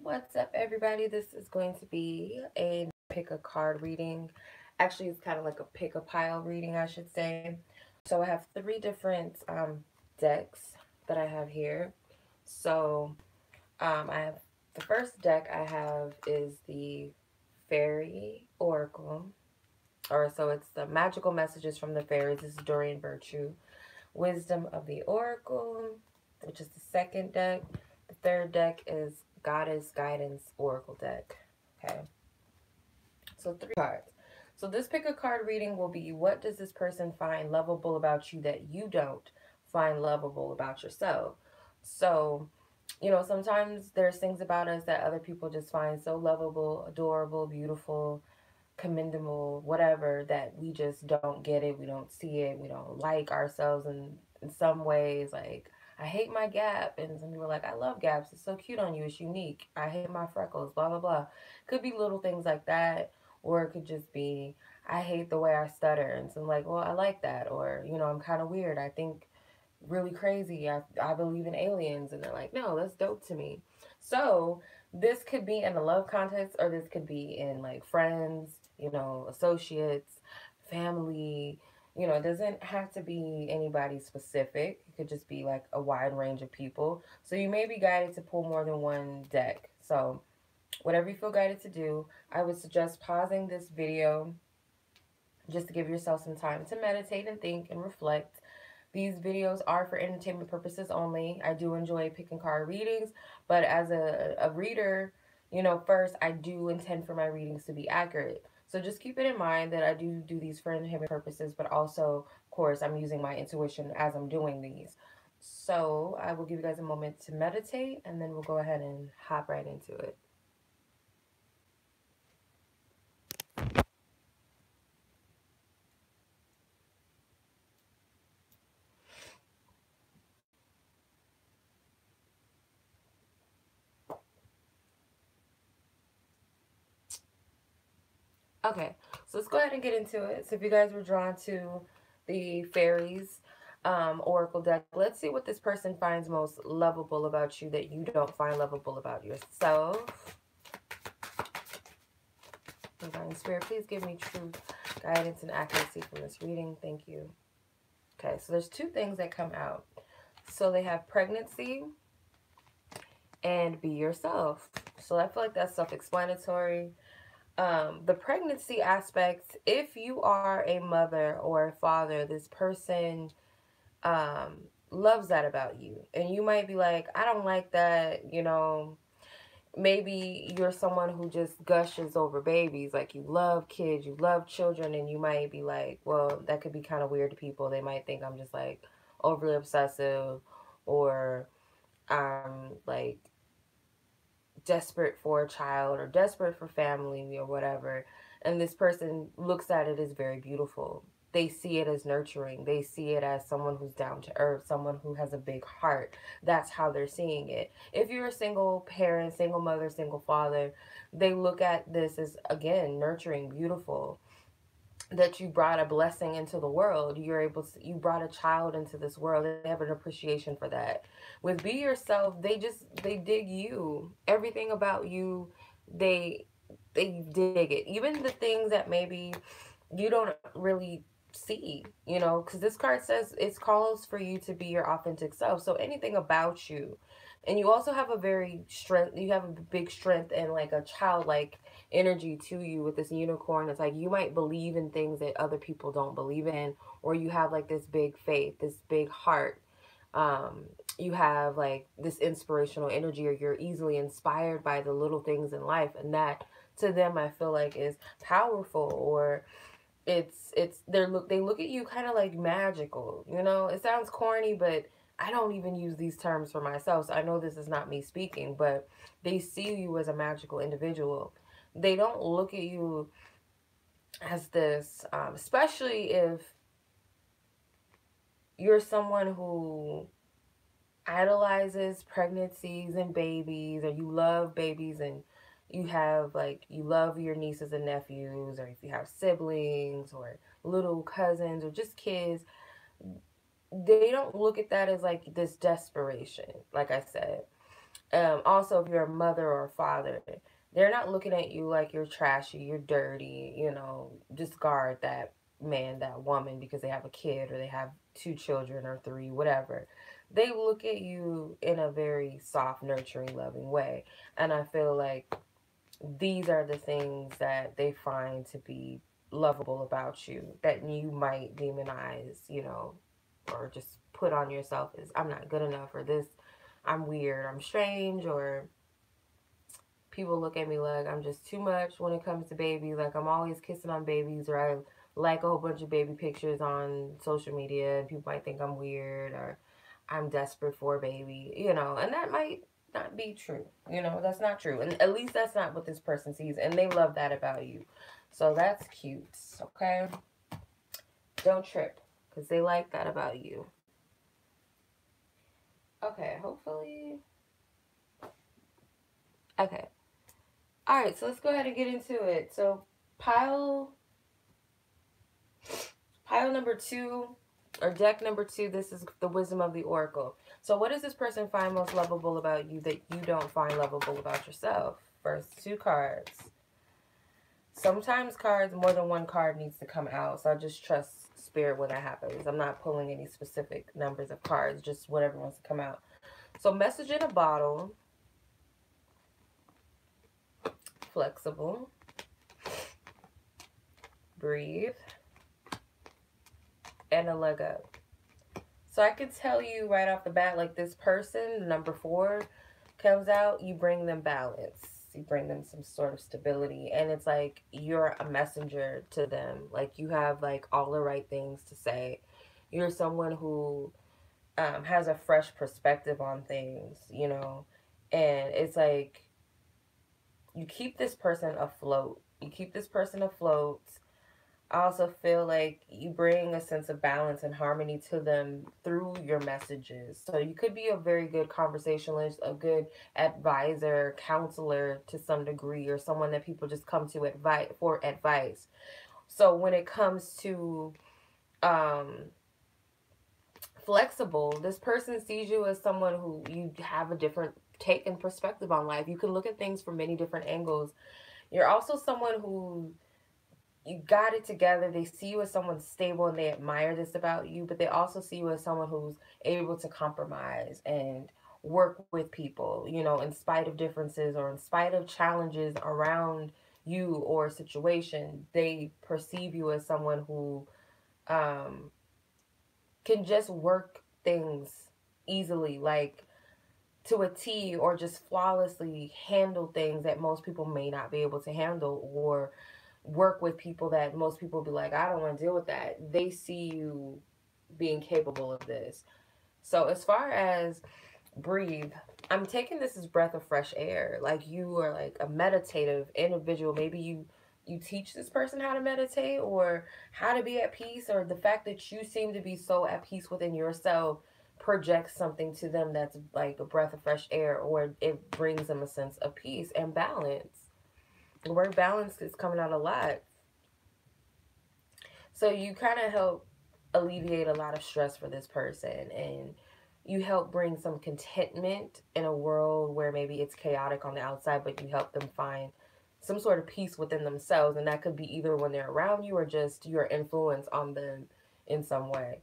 What's up, everybody? This is going to be a pick a card reading. Actually, it's kind of like a pick a pile reading, I should say. So I have three different decks that I have here. So I have the first deck I have is the Fairy Oracle, or so it's the magical messages from the fairies. This is Dorian Virtue. Wisdom of the Oracle, which is the second deck. The third deck is Goddess Guidance Oracle deck. Okay. So 3 cards. So this pick a card reading will be, what does this person find lovable about you that you don't find lovable about yourself? So, sometimes there's things about us that other people just find so lovable, adorable, beautiful, commendable, whatever, that we just don't get it, we don't see it, we don't like ourselves in some ways. Like, I hate my gap, and some people are like, I love gaps, it's so cute on you, it's unique. I hate my freckles, blah blah blah. Could be little things like that, or it could just be, I hate the way I stutter, and so I'm like, well, I like that. Or, I'm kind of weird, I think really crazy, I believe in aliens, and they're like, no, that's dope to me. So this could be in a love context, or this could be in like friends, associates, family. It doesn't have to be anybody specific. It could just be like a wide range of people. So you may be guided to pull more than one deck. So whatever you feel guided to do, I would suggest pausing this video just to give yourself some time to meditate and think and reflect. These videos are for entertainment purposes only. I do enjoy picking card readings, but as a reader, first, I do intend for my readings to be accurate. So just keep it in mind that I do these for entertainment purposes, but also, of course, I'm using my intuition as I'm doing these. So I will give you guys a moment to meditate, and then we'll go ahead and hop right into it. Okay, so let's go ahead and get into it. So if you guys were drawn to the fairies oracle deck, let's see what this person finds most lovable about you that you don't find lovable about yourself. Divine Spirit, please give me truth, guidance, and accuracy from this reading. Thank you. Okay, so there's 2 things that come out. So they have pregnancy and be yourself. So I feel like that's self-explanatory. The pregnancy aspect, if you are a mother or a father, this person loves that about you. And you might be like, I don't like that, maybe you're someone who just gushes over babies. Like, you love kids, you love children, and you might be like, well, that could be kind of weird to people. They might think I'm just like overly obsessive, or I'm like desperate for a child or desperate for family or whatever. And this person looks at it as very beautiful. They see it as nurturing. They see it as someone who's down to earth, someone who has a big heart. That's how they're seeing it. If you're a single parent, single mother, single father, they look at this as, again, nurturing, beautiful, that you brought a blessing into the world. You brought a child into this world. They have an appreciation for that. With be yourself, they dig you. Everything about you, they dig it. Even the things that maybe you don't really see, because this card says it calls for you to be your authentic self. So anything about you, and you also have you have a big strength and like a childlike energy to you with this unicorn. It's like you might believe in things that other people don't believe in, or you have like this big faith, this big heart. You have like this inspirational energy, or you're easily inspired by the little things in life, and that to them I feel like is powerful, or they look at you kind of like magical. It sounds corny, but I don't even use these terms for myself, so I know this is not me speaking, but they see you as a magical individual. They don't look at you as this, especially if you're someone who idolizes pregnancies and babies, or you love babies, and you love your nieces and nephews, or if you have siblings or little cousins or just kids, they don't look at that as like this desperation, like I said. Also, if you're a mother or a father, they're not looking at you like you're trashy, you're dirty, discard that man, that woman because they have a kid or they have two children or three, whatever. They look at you in a very soft, nurturing, loving way. And I feel like these are the things that they find to be lovable about you that you might demonize, or just put on yourself as I'm not good enough, or this, I'm weird, I'm strange, or people look at me like I'm just too much when it comes to babies. Like I'm always kissing on babies, or I like a whole bunch of baby pictures on social media, and people might think I'm weird or I'm desperate for a baby, and that might not be true. That's not true. And at least that's not what this person sees. And they love that about you. So that's cute. Okay? Don't trip because they like that about you. Okay, hopefully. Okay. All right, so let's go ahead and get into it. So pile number 2, or deck number 2, this is the Wisdom of the Oracle. So what does this person find most lovable about you that you don't find lovable about yourself? First 2 cards. Sometimes more than one card needs to come out. So I just trust spirit when that happens. I'm not pulling any specific numbers of cards, just whatever wants to come out. So message in a bottle. Flexible. Breathe. And a leg up. So I can tell you right off the bat, like this person, number 4, comes out, you bring them balance. You bring them some sort of stability. And it's like you're a messenger to them. Like you have like all the right things to say. You're someone who has a fresh perspective on things, And it's like you keep this person afloat. You keep this person afloat. I also feel like you bring a sense of balance and harmony to them through your messages. So you could be a very good conversationalist, a good advisor, counselor to some degree, or someone that people just come to for advice. So when it comes to flexible, this person sees you as someone who you have a different take and perspective on life. You can look at things from many different angles. You're also someone who you got it together. They see you as someone stable and they admire this about you, but they also see you as someone who's able to compromise and work with people, in spite of differences or in spite of challenges around you or a situation. They perceive you as someone who can just work things easily, like to a T, or just flawlessly handle things that most people may not be able to handle, or work with people that most people be like, I don't want to deal with that. They see you being capable of this. So as far as breathe, I'm taking this as breath of fresh air. Like you are like a meditative individual. Maybe you teach this person how to meditate or how to be at peace, or the fact that you seem to be so at peace within yourself projects something to them that's like a breath of fresh air, or it brings them a sense of peace and balance. The word balance is coming out a lot. So you kind of help alleviate a lot of stress for this person, and you help bring some contentment in a world where maybe it's chaotic on the outside, but you help them find some sort of peace within themselves. And that could be either when they're around you or just your influence on them in some way.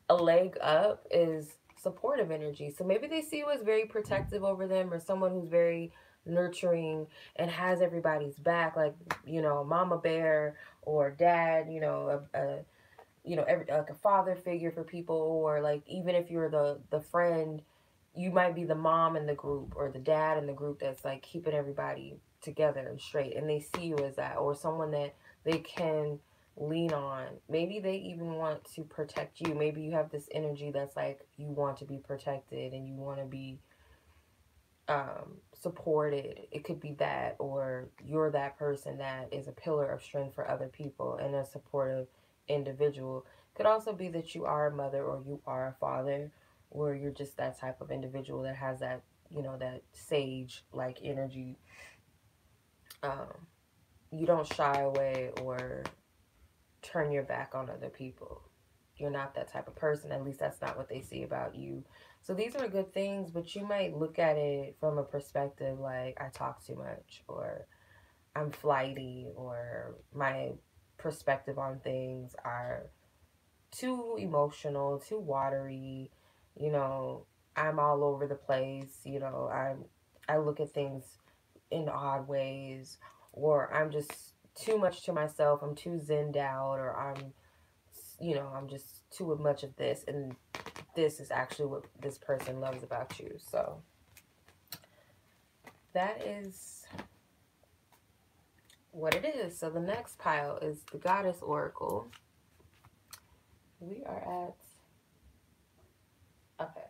A leg up is supportive energy. So maybe they see you as very protective over them, or someone who's very nurturing and has everybody's back, like mama bear or dad, like a father figure for people, or like even if you're the friend, you might be the mom in the group or the dad in the group that's like keeping everybody together and straight, and they see you as that, or someone that they can lean on. Maybe they even want to protect you. Maybe you have this energy that's like you want to be protected and you want to be supported. It could be that, or you're that person that is a pillar of strength for other people and a supportive individual. Could also be that you are a mother or you are a father, or you're just that type of individual that has that, that sage like energy. You don't shy away or turn your back on other people. You're not that type of person. At least that's not what they see about you. So these are good things, but you might look at it from a perspective like I talk too much, or I'm flighty, or my perspective on things are too emotional, too watery, you know, I'm all over the place, you know, I look at things in odd ways, or I'm just too much to myself, I'm too zenned out, or I'm just too much of this, and this is actually what this person loves about you. So that is what it is. So the next pile is the Goddess Oracle. We are at, okay.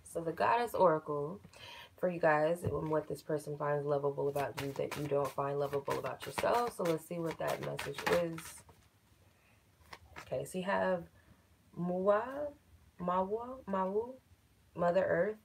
So the Goddess Oracle for you guys, and what this person finds lovable about you that you don't find lovable about yourself. So let's see what that message is. Okay, so you have Mawu, Mother Earth.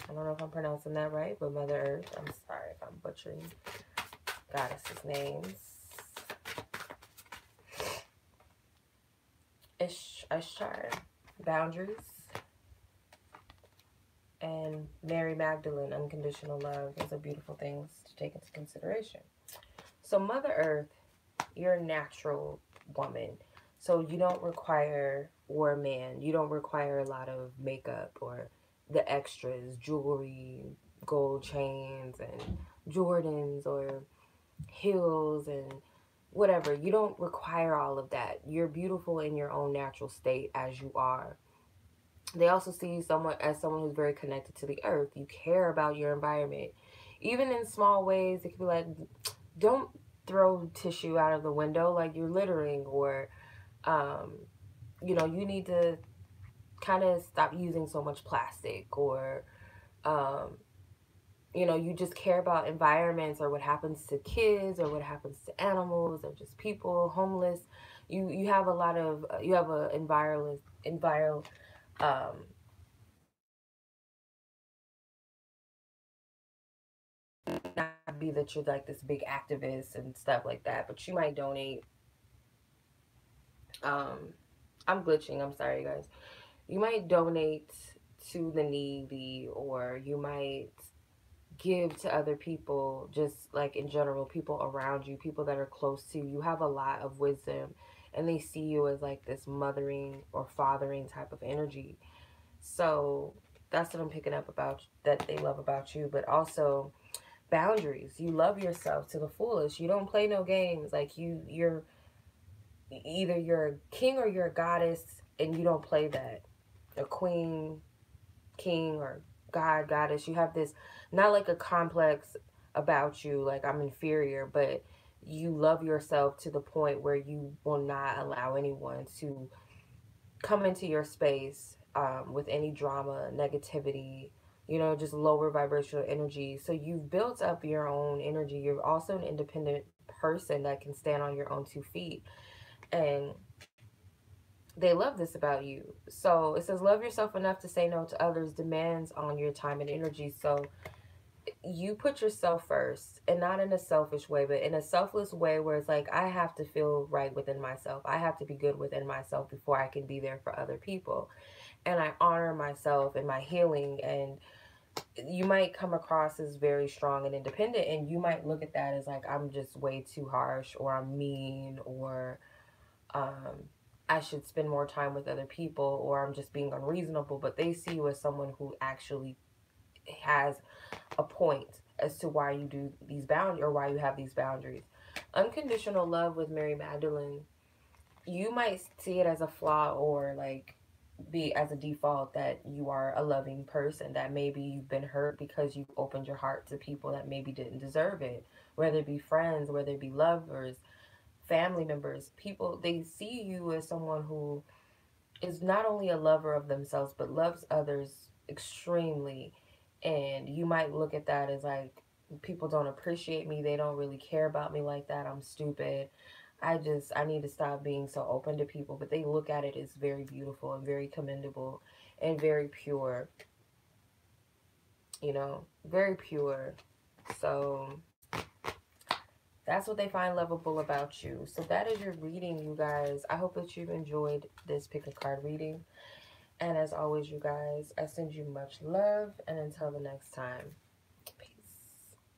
I don't know if I'm pronouncing that right, but Mother Earth. I'm sorry if I'm butchering goddesses' names. Ishtar, Boundaries, and Mary Magdalene, Unconditional Love. Those are beautiful things to take into consideration. So Mother Earth, you're a natural woman. So you don't require, or a man, you don't require a lot of makeup or the extras, jewelry, gold chains, and Jordans, or heels, and whatever. You don't require all of that. You're beautiful in your own natural state as you are. They also see you someone as someone who's very connected to the earth. You care about your environment. Even in small ways, it could be like, don't throw tissue out of the window like you're littering, or you need to kind of stop using so much plastic, or you just care about environments, or what happens to kids, or what happens to animals, or just people, homeless. You have a lot of you have a um not be that you're like this big activist and stuff like that, but you might donate. I'm glitching, I'm sorry guys. You might donate to the needy, or you might give to other people, just like in general, people around you, people that are close to you. You have a lot of wisdom, and they see you as like this mothering or fathering type of energy. So that's what I'm picking up about that they love about you. But also boundaries. You love yourself to the fullest. You don't play no games. Like you're either you're a king or you're a goddess, and you don't play that. A queen, king, or god, goddess. You have this, not like a complex about you, like I'm inferior, but you love yourself to the point where you will not allow anyone to come into your space with any drama, negativity, just lower vibrational energy. So you've built up your own energy. You're also an independent person that can stand on your own 2 feet. And they love this about you. So it says, love yourself enough to say no to others demands on your time and energy. So you put yourself first, and not in a selfish way, but in a selfless way where it's like, I have to feel right within myself. I have to be good within myself before I can be there for other people. And I honor myself and my healing. And you might come across as very strong and independent, and you might look at that as like, I'm just way too harsh, or I'm mean, or I should spend more time with other people, or I'm just being unreasonable. But they see you as someone who actually has a point as to why you do these boundaries, or why you have these boundaries. Unconditional love with Mary Magdalene, you might see it as a flaw, or like be as a default that you are a loving person, that maybe you've been hurt because you've opened your heart to people that maybe didn't deserve it, whether it be friends, whether it be lovers, family members. People, they see you as someone who is not only a lover of themselves but loves others extremely. And you might look at that as like, people don't appreciate me, they don't really care about me like that, I'm stupid, I need to stop being so open to people. But they look at it as very beautiful and very commendable and very pure, very pure. So that's what they find lovable about you. So that is your reading, you guys. I hope that you've enjoyed this pick a card reading. And as always, you guys, I send you much love, and until the next time.